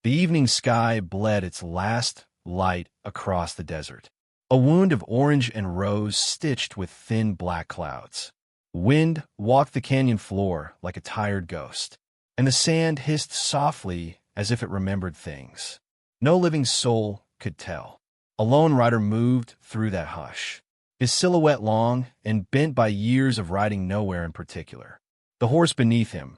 The evening sky bled its last light across the desert. A wound of orange and rose stitched with thin black clouds. Wind walked the canyon floor like a tired ghost, and the sand hissed softly as if it remembered things. No living soul could tell. A lone rider moved through that hush, his silhouette long and bent by years of riding nowhere in particular. The horse beneath him,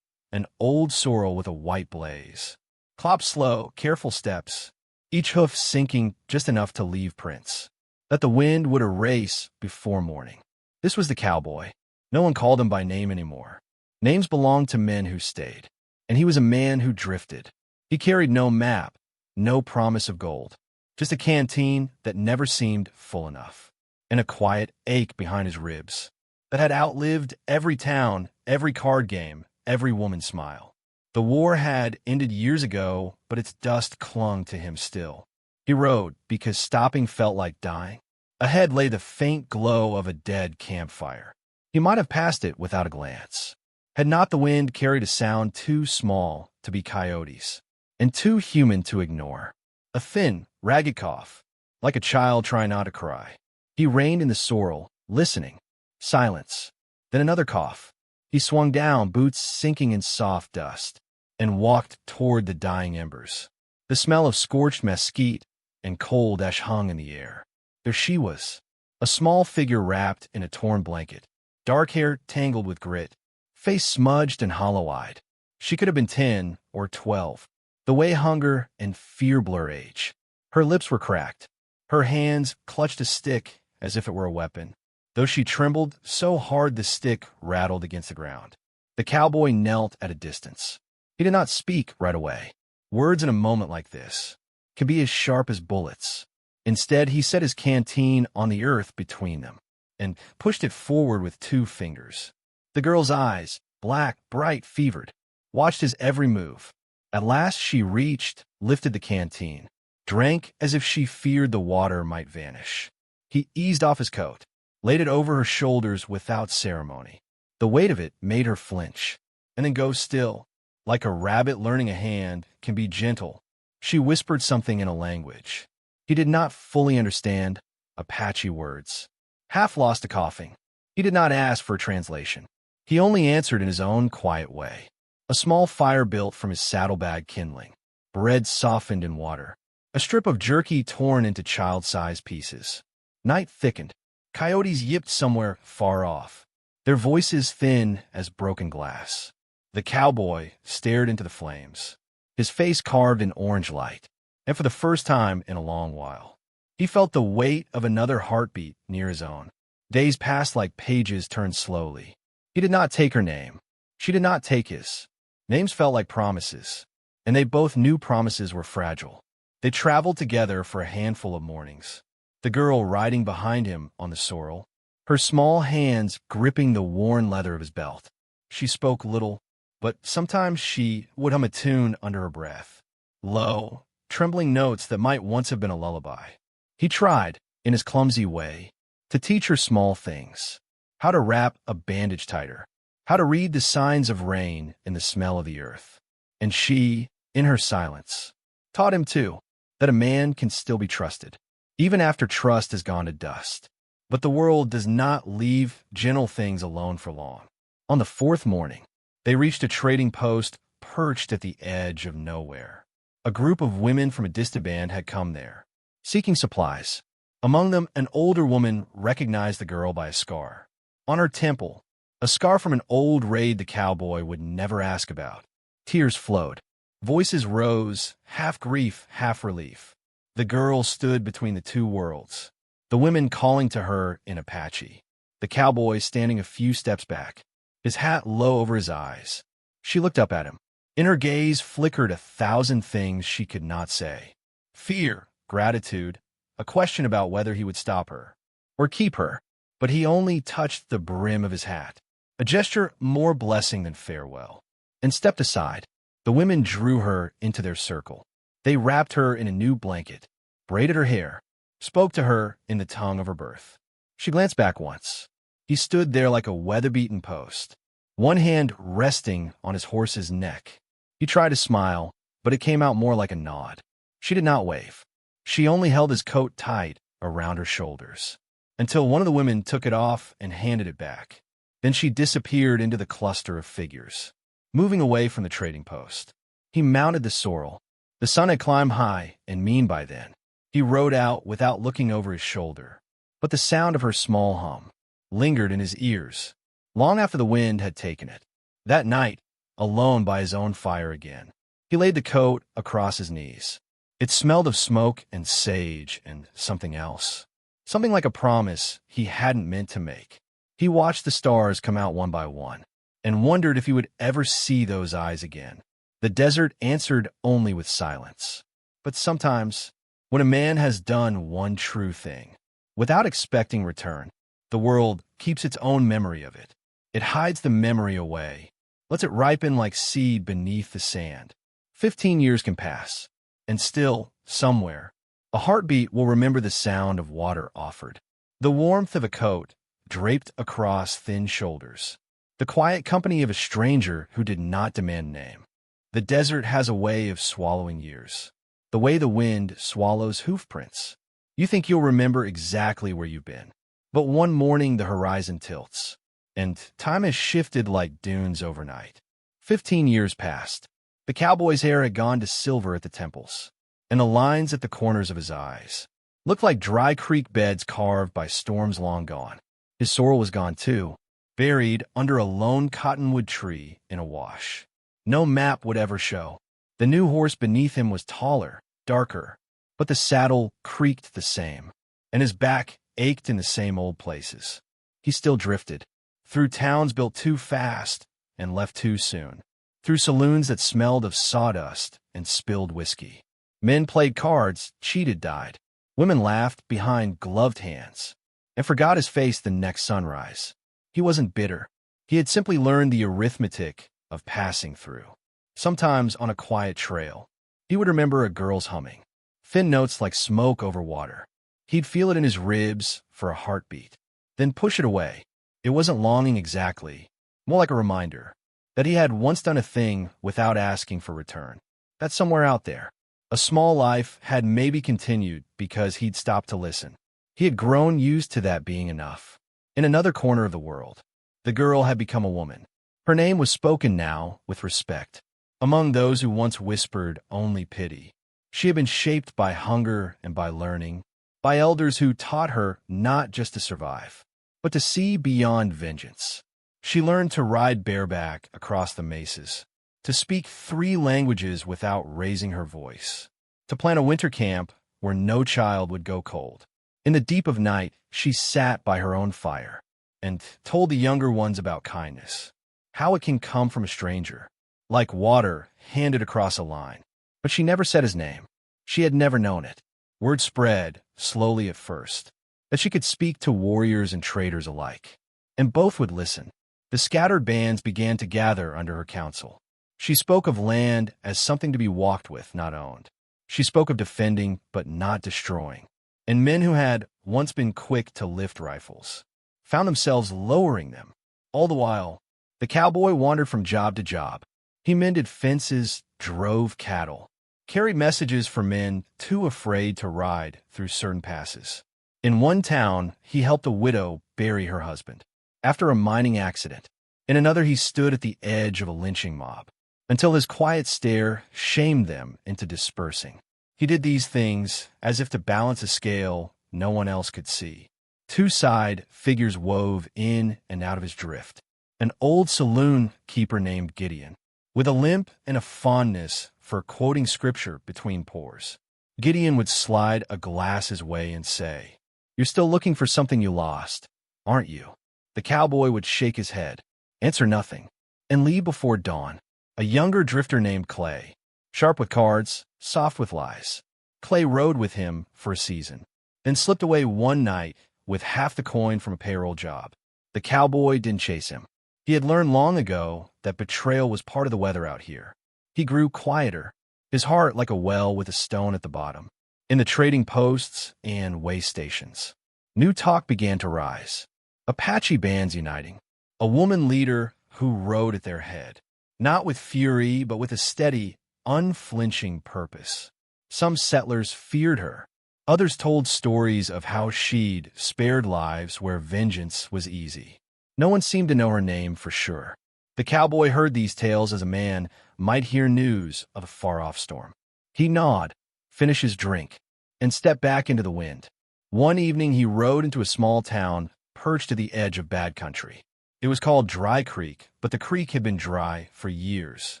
an old sorrel with a white blaze, clopped slow, careful steps, each hoof sinking just enough to leave prints that the wind would erase before morning. This was the cowboy. No one called him by name anymore. Names belonged to men who stayed, and he was a man who drifted. He carried no map, no promise of gold, just a canteen that never seemed full enough, and a quiet ache behind his ribs that had outlived every town, every card game, every woman's smile. The war had ended years ago, but its dust clung to him still. He rode because stopping felt like dying. Ahead lay the faint glow of a dead campfire. He might have passed it without a glance, had not the wind carried a sound too small to be coyotes and too human to ignore. A thin, ragged cough, like a child trying not to cry. He reined in the sorrel, listening. Silence. Then another cough. He swung down, boots sinking in soft dust, and walked toward the dying embers. The smell of scorched mesquite and cold ash hung in the air. There she was, a small figure wrapped in a torn blanket, dark hair tangled with grit, face smudged and hollow-eyed. She could have been 10 or 12, the way hunger and fear blur age. Her lips were cracked. Her hands clutched a stick as if it were a weapon, though she trembled so hard the stick rattled against the ground. The cowboy knelt at a distance. He did not speak right away. Words in a moment like this can be as sharp as bullets. Instead, he set his canteen on the earth between them and pushed it forward with 2 fingers. The girl's eyes, black, bright, fevered, watched his every move. At last she reached, lifted the canteen, drank as if she feared the water might vanish. He eased off his coat, laid it over her shoulders without ceremony. The weight of it made her flinch, and then go still. Like a rabbit learning a hand can be gentle, she whispered something in a language he did not fully understand, Apache words. Half lost to coughing, he did not ask for a translation. He only answered in his own quiet way. A small fire built from his saddlebag kindling, bread softened in water, a strip of jerky torn into child-sized pieces. Night thickened. Coyotes yipped somewhere far off, their voices thin as broken glass. The cowboy stared into the flames, his face carved in orange light, and for the first time in a long while, he felt the weight of another heartbeat near his own. Days passed like pages turned slowly. He did not take her name. She did not take his. Names felt like promises, and they both knew promises were fragile. They traveled together for a handful of mornings, the girl riding behind him on the sorrel, her small hands gripping the worn leather of his belt. She spoke little, but sometimes she would hum a tune under her breath, low, trembling notes that might once have been a lullaby. He tried, in his clumsy way, to teach her small things, how to wrap a bandage tighter, how to read the signs of rain in the smell of the earth. And she, in her silence, taught him too, that a man can still be trusted, even after trust has gone to dust. But the world does not leave gentle things alone for long. On the 4th morning, they reached a trading post perched at the edge of nowhere. A group of women from a distant band had come there, seeking supplies. Among them, an older woman recognized the girl by a scar on her temple, a scar from an old raid the cowboy would never ask about. Tears flowed. Voices rose, half grief, half relief. The girl stood between the 2 worlds, the women calling to her in Apache, the cowboy standing a few steps back, his hat low over his eyes. She looked up at him. In her gaze flickered 1,000 things she could not say. Fear, gratitude, a question about whether he would stop her or keep her. But he only touched the brim of his hat, a gesture more blessing than farewell, and stepped aside. The women drew her into their circle. They wrapped her in a new blanket, braided her hair, spoke to her in the tongue of her birth. She glanced back once. He stood there like a weather-beaten post, one hand resting on his horse's neck. He tried to smile, but it came out more like a nod. She did not wave. She only held his coat tight around her shoulders, until one of the women took it off and handed it back. Then she disappeared into the cluster of figures, moving away from the trading post. He mounted the sorrel. The sun had climbed high and mean by then. He rode out without looking over his shoulder, but the sound of her small hum lingered in his ears long after the wind had taken it. That night, alone by his own fire again, he laid the coat across his knees. It smelled of smoke and sage and something else, something like a promise he hadn't meant to make. He watched the stars come out one by one and wondered if he would ever see those eyes again. The desert answered only with silence. But sometimes, when a man has done one true thing, without expecting return, the world keeps its own memory of it. It hides the memory away, lets it ripen like seed beneath the sand. 15 years can pass, and still, somewhere, a heartbeat will remember the sound of water offered, the warmth of a coat draped across thin shoulders, the quiet company of a stranger who did not demand name. The desert has a way of swallowing years, the way the wind swallows hoofprints. You think you'll remember exactly where you've been, but one morning the horizon tilts, and time has shifted like dunes overnight. 15 years passed. The cowboy's hair had gone to silver at the temples, and the lines at the corners of his eyes looked like dry creek beds carved by storms long gone. His sorrel was gone too, buried under a lone cottonwood tree in a wash. No map would ever show. The new horse beneath him was taller, darker, but the saddle creaked the same, and his back ached in the same old places. He still drifted, through towns built too fast and left too soon, through saloons that smelled of sawdust and spilled whiskey. Men played cards, cheated, died. Women laughed behind gloved hands and forgot his face the next sunrise. He wasn't bitter. He had simply learned the arithmetic of passing through. Sometimes on a quiet trail, he would remember a girl's humming, thin notes like smoke over water. He'd feel it in his ribs for a heartbeat, then push it away. It wasn't longing exactly, more like a reminder that he had once done a thing without asking for return. That somewhere out there, a small life had maybe continued because he'd stopped to listen. He had grown used to that being enough. In another corner of the world, the girl had become a woman. Her name was spoken now with respect. Among those who once whispered only pity, she had been shaped by hunger and by learning, by elders who taught her not just to survive, but to see beyond vengeance. She learned to ride bareback across the mesas, to speak 3 languages without raising her voice, to plan a winter camp where no child would go cold. In the deep of night, she sat by her own fire and told the younger ones about kindness, how it can come from a stranger, like water handed across a line. But she never said his name. She had never known it. Word spread, slowly at first, that she could speak to warriors and traders alike, and both would listen. The scattered bands began to gather under her counsel. She spoke of land as something to be walked with, not owned. She spoke of defending, but not destroying. And men who had once been quick to lift rifles found themselves lowering them. All the while, the cowboy wandered from job to job. He mended fences, drove cattle, carried messages for men too afraid to ride through certain passes. In one town, he helped a widow bury her husband after a mining accident. In another, he stood at the edge of a lynching mob until his quiet stare shamed them into dispersing. He did these things as if to balance a scale no one else could see. 2 side figures wove in and out of his drift. An old saloon keeper named Gideon, with a limp and a fondness for quoting scripture between pours. Gideon would slide a glass his way and say, "You're still looking for something you lost, aren't you?" The cowboy would shake his head, answer nothing, and leave before dawn. A younger drifter named Clay, sharp with cards, soft with lies. Clay rode with him for a season, then slipped away one night with half the coin from a payroll job. The cowboy didn't chase him. He had learned long ago that betrayal was part of the weather out here. He grew quieter, his heart like a well with a stone at the bottom. In the trading posts and way stations, new talk began to rise. Apache bands uniting, a woman leader who rode at their head, not with fury but with a steady, unflinching purpose. Some settlers feared her. Others told stories of how she'd spared lives where vengeance was easy. No one seemed to know her name for sure. The cowboy heard these tales as a man might hear news of a far-off storm. He gnawed, finished his drink, and stepped back into the wind. One evening he rode into a small town perched at the edge of bad country. It was called Dry Creek, but the creek had been dry for years.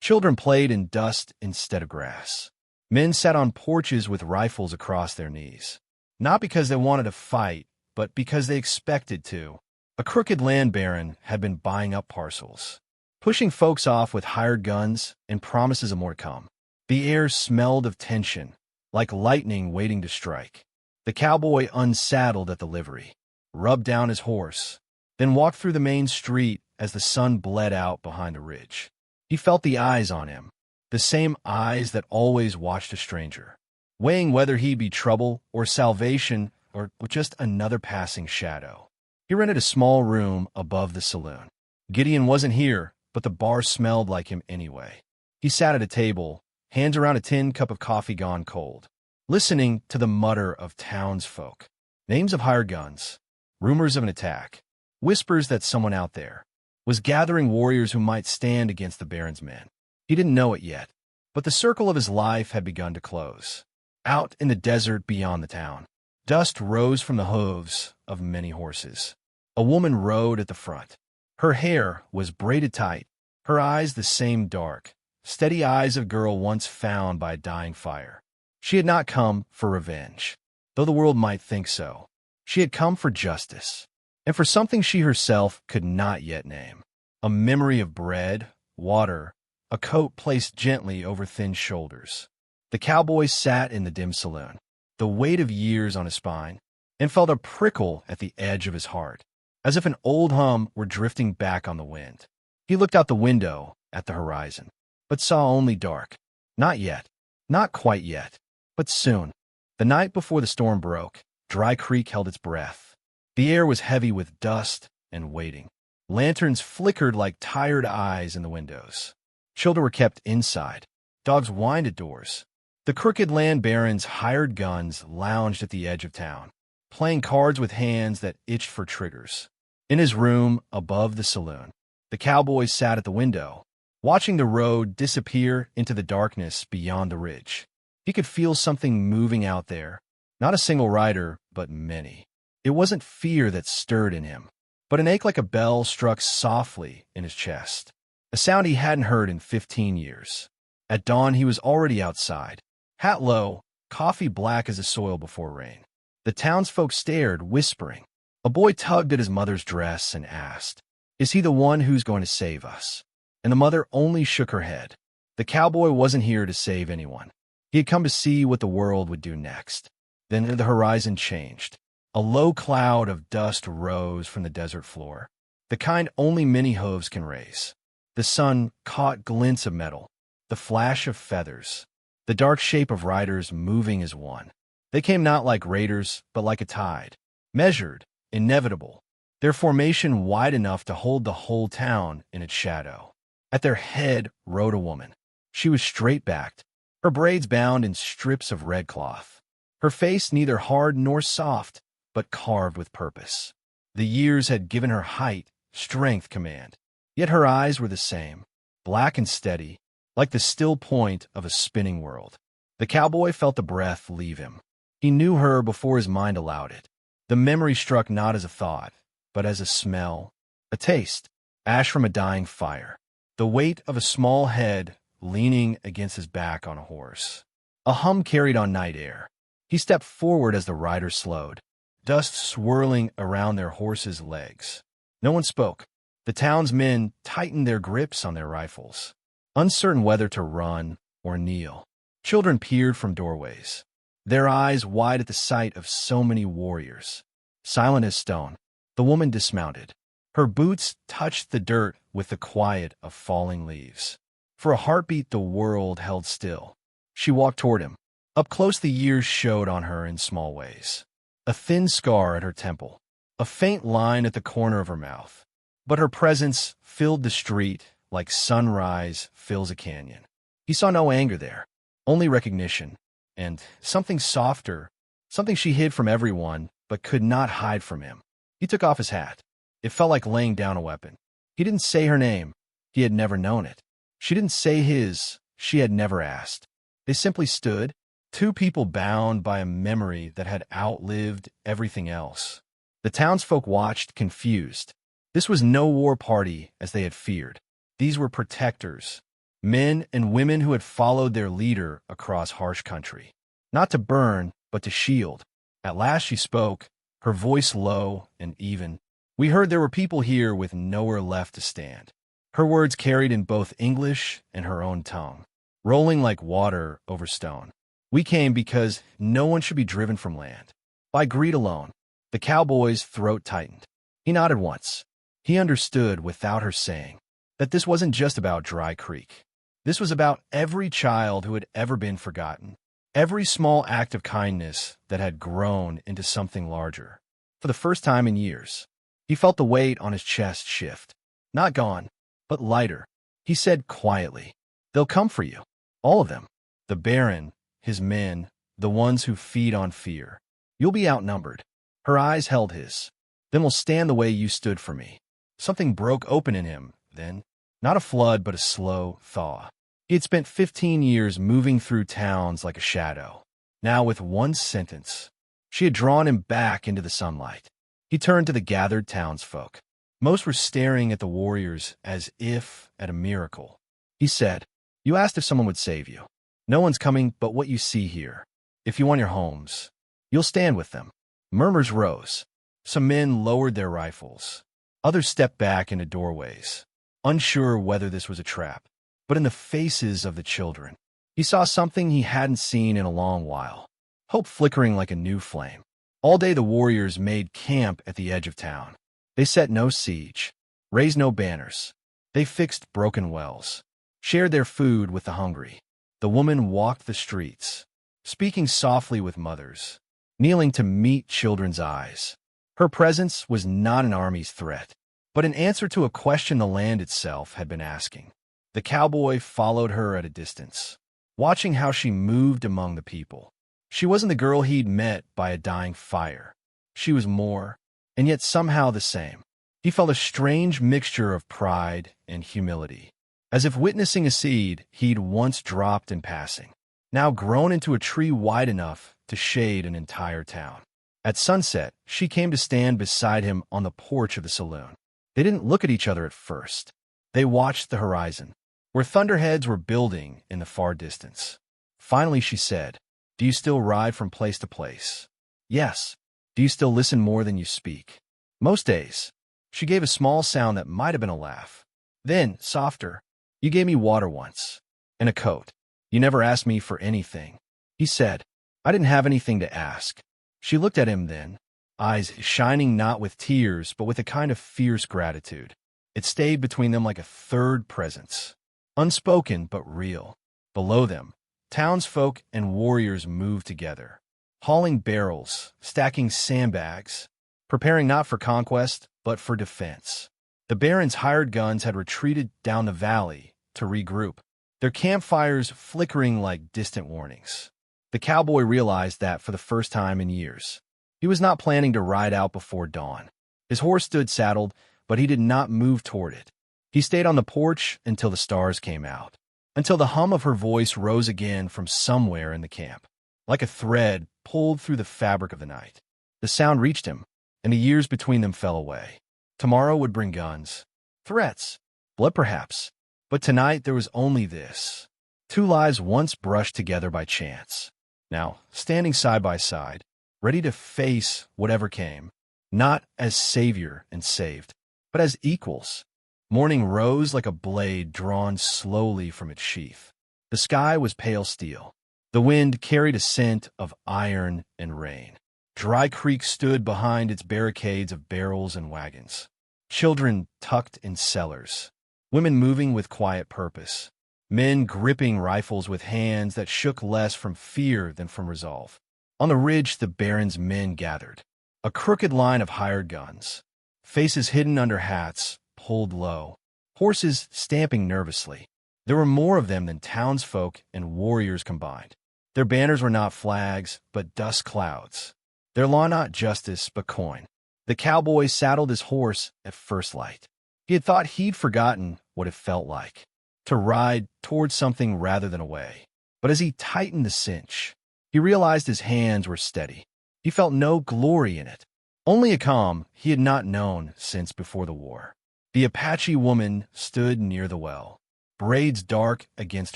Children played in dust instead of grass. Men sat on porches with rifles across their knees. Not because they wanted to fight, but because they expected to. A crooked land baron had been buying up parcels, pushing folks off with hired guns and promises of more to come. The air smelled of tension, like lightning waiting to strike. The cowboy unsaddled at the livery, rubbed down his horse, then walked through the main street as the sun bled out behind a ridge. He felt the eyes on him, the same eyes that always watched a stranger, weighing whether he'd be trouble or salvation or just another passing shadow. He rented a small room above the saloon. Gideon wasn't here, but the bar smelled like him anyway. He sat at a table, hands around a tin cup of coffee gone cold, listening to the mutter of townsfolk, names of hired guns, rumors of an attack, whispers that someone out there was gathering warriors who might stand against the Baron's men. He didn't know it yet, but the circle of his life had begun to close. Out in the desert beyond the town, dust rose from the hooves of many horses. A woman rode at the front. Her hair was braided tight, her eyes the same dark, steady eyes of a girl once found by a dying fire. She had not come for revenge, though the world might think so. She had come for justice, and for something she herself could not yet name. A memory of bread, water, a coat placed gently over thin shoulders. The cowboy sat in the dim saloon, the weight of years on his spine, and felt a prickle at the edge of his heart, as if an old hum were drifting back on the wind. He looked out the window at the horizon, but saw only dark. Not yet, not quite yet, but soon. The night before the storm broke, Dry Creek held its breath. The air was heavy with dust and waiting. Lanterns flickered like tired eyes in the windows. Children were kept inside. Dogs whined at doors. The crooked land baron's hired guns lounged at the edge of town, playing cards with hands that itched for triggers. In his room above the saloon, the cowboy sat at the window, watching the road disappear into the darkness beyond the ridge. He could feel something moving out there, not a single rider, but many. It wasn't fear that stirred in him, but an ache like a bell struck softly in his chest, a sound he hadn't heard in 15 years. At dawn, he was already outside, hat low, coffee black as the soil before rain. The townsfolk stared, whispering. A boy tugged at his mother's dress and asked, "Is he the one who's going to save us?" And the mother only shook her head. The cowboy wasn't here to save anyone. He had come to see what the world would do next. Then the horizon changed. A low cloud of dust rose from the desert floor, the kind only many hooves can raise. The sun caught glints of metal, the flash of feathers, the dark shape of riders moving as one. They came not like raiders, but like a tide, measured, inevitable, their formation wide enough to hold the whole town in its shadow. At their head rode a woman. She was straight-backed, her braids bound in strips of red cloth, her face neither hard nor soft, but carved with purpose. The years had given her height, strength, command. Yet her eyes were the same, black and steady, like the still point of a spinning world. The cowboy felt the breath leave him. He knew her before his mind allowed it. The memory struck not as a thought, but as a smell, a taste, ash from a dying fire, the weight of a small head leaning against his back on a horse. A hum carried on night air. He stepped forward as the rider slowed, dust swirling around their horses' legs. No one spoke. The town's men tightened their grips on their rifles, uncertain whether to run or kneel. Children peered from doorways, their eyes wide at the sight of so many warriors. Silent as stone, the woman dismounted. Her boots touched the dirt with the quiet of falling leaves. For a heartbeat, the world held still. She walked toward him. Up close, the years showed on her in small ways. A thin scar at her temple, a faint line at the corner of her mouth. But her presence filled the street like sunrise fills a canyon. He saw no anger there, only recognition, and something softer, something she hid from everyone but could not hide from him. He took off his hat. It felt like laying down a weapon. He didn't say her name. He had never known it. She didn't say his. She had never asked. They simply stood, two people bound by a memory that had outlived everything else. The townsfolk watched, confused. This was no war party as they had feared. These were protectors, men and women who had followed their leader across harsh country. Not to burn, but to shield. At last she spoke, her voice low and even. We heard there were people here with nowhere left to stand. Her words carried in both English and her own tongue, rolling like water over stone. We came because no one should be driven from land. By greed alone. The cowboy's throat tightened. He nodded once. He understood without her saying that this wasn't just about Dry Creek. This was about every child who had ever been forgotten. Every small act of kindness that had grown into something larger. For the first time in years, he felt the weight on his chest shift. Not gone, but lighter. He said quietly, "They'll come for you. All of them. The Baron, his men, the ones who feed on fear. You'll be outnumbered." Her eyes held his. "Then we'll stand the way you stood for me." Something broke open in him, then. Not a flood, but a slow thaw. He had spent 15 years moving through towns like a shadow. Now, with one sentence, she had drawn him back into the sunlight. He turned to the gathered townsfolk. Most were staring at the warriors as if at a miracle. He said, "You asked if someone would save you. No one's coming but what you see here. If you want your homes, you'll stand with them." Murmurs rose. Some men lowered their rifles. Others stepped back into doorways, unsure whether this was a trap. But in the faces of the children, he saw something he hadn't seen in a long while. Hope flickering like a new flame. All day the warriors made camp at the edge of town. They set no siege, raised no banners. They fixed broken wells, shared their food with the hungry. The woman walked the streets, speaking softly with mothers, kneeling to meet children's eyes. Her presence was not an army's threat, but an answer to a question the land itself had been asking. The cowboy followed her at a distance, watching how she moved among the people. She wasn't the girl he'd met by a dying fire. She was more, and yet somehow the same. He felt a strange mixture of pride and humility, as if witnessing a seed he'd once dropped in passing, now grown into a tree wide enough to shade an entire town. At sunset, she came to stand beside him on the porch of the saloon. They didn't look at each other at first. They watched the horizon, where thunderheads were building in the far distance. Finally, she said, "Do you still ride from place to place?" "Yes." "Do you still listen more than you speak?" "Most days." She gave a small sound that might have been a laugh. Then, softer, "You gave me water once, and a coat. You never asked me for anything." He said, "I didn't have anything to ask." She looked at him then, eyes shining not with tears but with a kind of fierce gratitude. It stayed between them like a third presence, unspoken but real. Below them, townsfolk and warriors moved together, hauling barrels, stacking sandbags, preparing not for conquest but for defense. The Baron's hired guns had retreated down the valley to regroup, their campfires flickering like distant warnings. The cowboy realized that for the first time in years. He was not planning to ride out before dawn. His horse stood saddled, but he did not move toward it. He stayed on the porch until the stars came out, until the hum of her voice rose again from somewhere in the camp, like a thread pulled through the fabric of the night. The sound reached him, and the years between them fell away. Tomorrow would bring guns, threats, blood perhaps, but tonight there was only this. Two lives once brushed together by chance, now standing side by side, ready to face whatever came, not as savior and saved, but as equals. Morning rose like a blade drawn slowly from its sheath. The sky was pale steel. The wind carried a scent of iron and rain. Dry Creek stood behind its barricades of barrels and wagons. Children tucked in cellars. Women moving with quiet purpose. Men gripping rifles with hands that shook less from fear than from resolve. On the ridge, the Baron's men gathered. A crooked line of hired guns. Faces hidden under hats, pulled low. Horses stamping nervously. There were more of them than townsfolk and warriors combined. Their banners were not flags, but dust clouds. Their law not justice, but coin. The cowboy saddled his horse at first light. He had thought he'd forgotten what it felt like to ride towards something rather than away. But as he tightened the cinch, he realized his hands were steady. He felt no glory in it, only a calm he had not known since before the war. The Apache woman stood near the well, braids dark against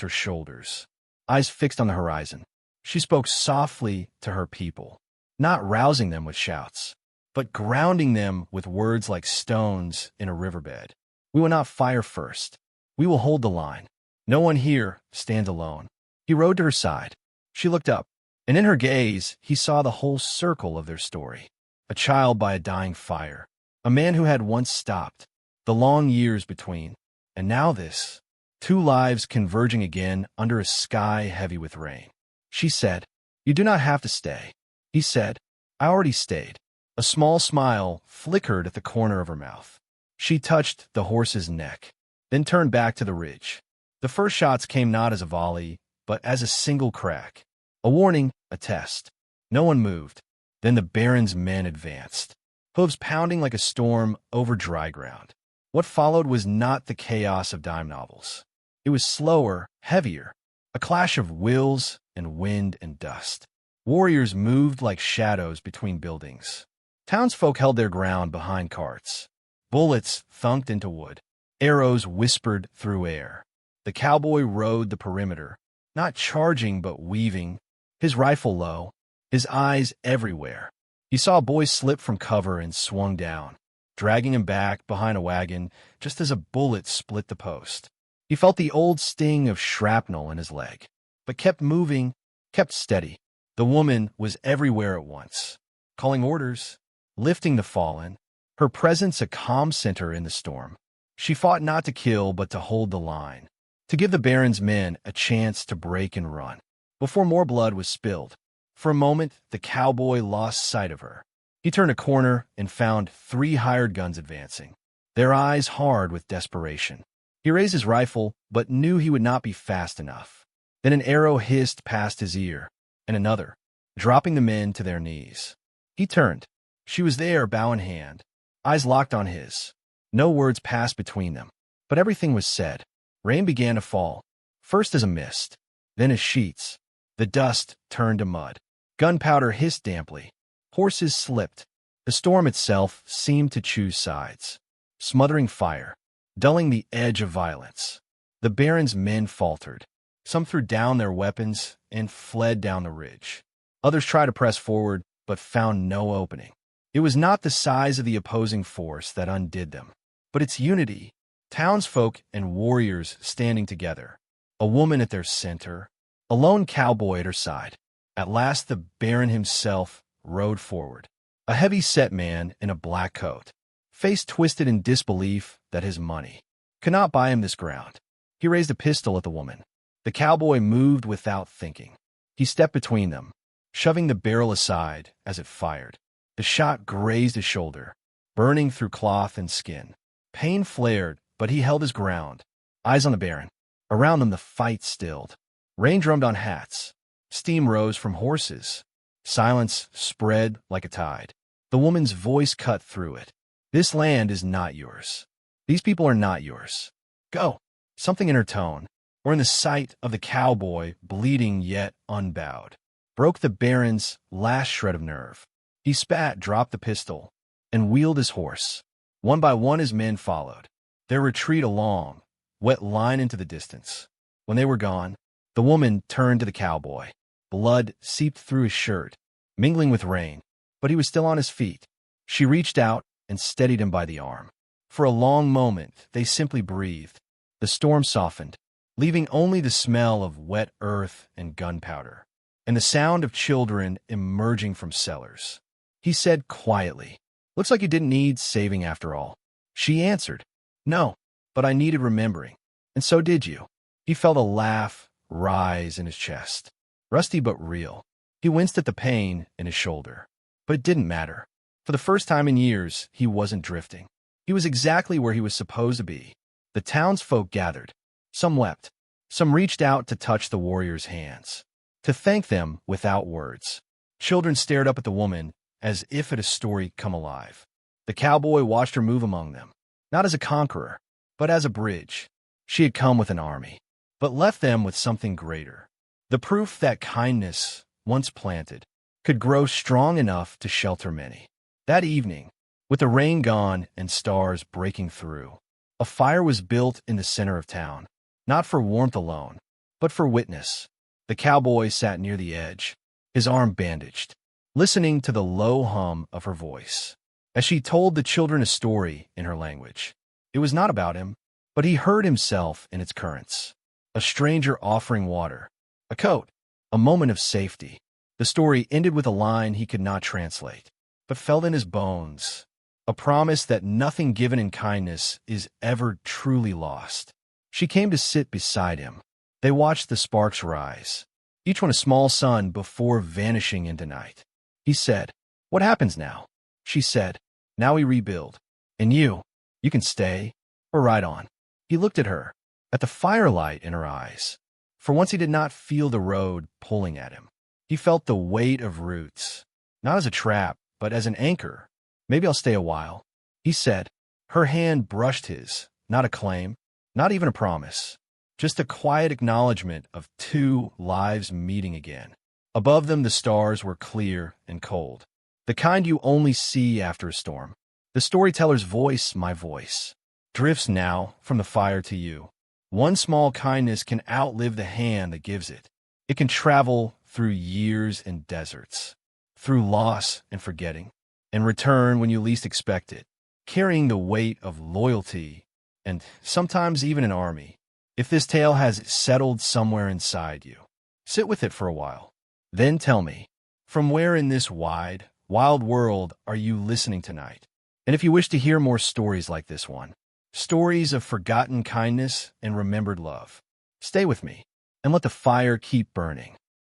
her shoulders, eyes fixed on the horizon. She spoke softly to her people, not rousing them with shouts, but grounding them with words like stones in a riverbed. We will not fire first. We will hold the line. No one here stands alone. He rode to her side. She looked up, and in her gaze he saw the whole circle of their story. A child by a dying fire, a man who had once stopped, the long years between, and now this, two lives converging again under a sky heavy with rain. She said, "You do not have to stay." He said, "I already stayed." A small smile flickered at the corner of her mouth. She touched the horse's neck, then turned back to the ridge. The first shots came not as a volley, but as a single crack. A warning, a test. No one moved. Then the Baron's men advanced, hooves pounding like a storm over dry ground. What followed was not the chaos of dime novels. It was slower, heavier, a clash of wills and wind and dust. Warriors moved like shadows between buildings. Townsfolk held their ground behind carts. Bullets thunked into wood. Arrows whispered through air. The cowboy rode the perimeter, not charging but weaving, his rifle low, his eyes everywhere. He saw a boy slip from cover and swung down, dragging him back behind a wagon just as a bullet split the post. He felt the old sting of shrapnel in his leg, but kept moving, kept steady. The woman was everywhere at once, calling orders, lifting the fallen, her presence a calm center in the storm. She fought not to kill but to hold the line, to give the Baron's men a chance to break and run, before more blood was spilled. For a moment, the cowboy lost sight of her. He turned a corner and found 3 hired guns advancing, their eyes hard with desperation. He raised his rifle, but knew he would not be fast enough. Then an arrow hissed past his ear, and another, dropping the men to their knees. He turned. She was there, bow in hand, eyes locked on his. No words passed between them, but everything was said. Rain began to fall, first as a mist, then as sheets. The dust turned to mud. Gunpowder hissed damply. Horses slipped. The storm itself seemed to choose sides, smothering fire, dulling the edge of violence. The Baron's men faltered. Some threw down their weapons and fled down the ridge. Others tried to press forward, but found no opening. It was not the size of the opposing force that undid them, but its unity, townsfolk and warriors standing together, a woman at their center, a lone cowboy at her side. At last the Baron himself rode forward, a heavy-set man in a black coat, face twisted in disbelief that his money could not buy him this ground. He raised a pistol at the woman. The cowboy moved without thinking. He stepped between them, shoving the barrel aside as it fired. The shot grazed his shoulder, burning through cloth and skin. Pain flared, but he held his ground, eyes on the Baron. Around them the fight stilled. Rain drummed on hats. Steam rose from horses. Silence spread like a tide. The woman's voice cut through it. "This land is not yours. These people are not yours. Go." Something in her tone, or in the sight of the cowboy, bleeding yet unbowed, broke the Baron's last shred of nerve. He spat, dropped the pistol, and wheeled his horse. One by one his men followed, their retreat a long, wet line into the distance. When they were gone, the woman turned to the cowboy. Blood seeped through his shirt, mingling with rain, but he was still on his feet. She reached out and steadied him by the arm. For a long moment they simply breathed. The storm softened, leaving only the smell of wet earth and gunpowder, and the sound of children emerging from cellars. He said quietly, "Looks like you didn't need saving after all." She answered, "No, but I needed remembering, and so did you." He felt a laugh rise in his chest, rusty but real. He winced at the pain in his shoulder, but it didn't matter. For the first time in years, he wasn't drifting. He was exactly where he was supposed to be. The townsfolk gathered. Some wept, Some reached out to touch the warriors' hands, to thank them without words. Children stared up at the woman as if at a story come alive. The cowboy watched her move among them, not as a conqueror, but as a bridge. She had come with an army, but left them with something greater. The proof that kindness, once planted, could grow strong enough to shelter many. That evening, with the rain gone and stars breaking through, a fire was built in the center of town, not for warmth alone, but for witness. The cowboy sat near the edge, his arm bandaged, listening to the low hum of her voice, as she told the children a story in her language. It was not about him, but he heard himself in its currents. A stranger offering water, a coat, a moment of safety. The story ended with a line he could not translate, but felt in his bones, a promise that nothing given in kindness is ever truly lost. She came to sit beside him. They watched the sparks rise, each one a small sun before vanishing into night. He said, "What happens now?" She said, "Now we rebuild. And you can stay or ride on." He looked at her, at the firelight in her eyes. For once he did not feel the road pulling at him. He felt the weight of roots, not as a trap, but as an anchor. "Maybe I'll stay a while," he said. Her hand brushed his, not a claim, not even a promise, just a quiet acknowledgement of two lives meeting again. Above them the stars were clear and cold, the kind you only see after a storm. The storyteller's voice, my voice, drifts now from the fire to you. One small kindness can outlive the hand that gives it. It can travel through years and deserts, through loss and forgetting, and return when you least expect it, carrying the weight of loyalty and sometimes even an army. If this tale has settled somewhere inside you, sit with it for a while. Then tell me, from where in this wide, wild world are you listening tonight? And if you wish to hear more stories like this one, stories of forgotten kindness and remembered love, stay with me and let the fire keep burning.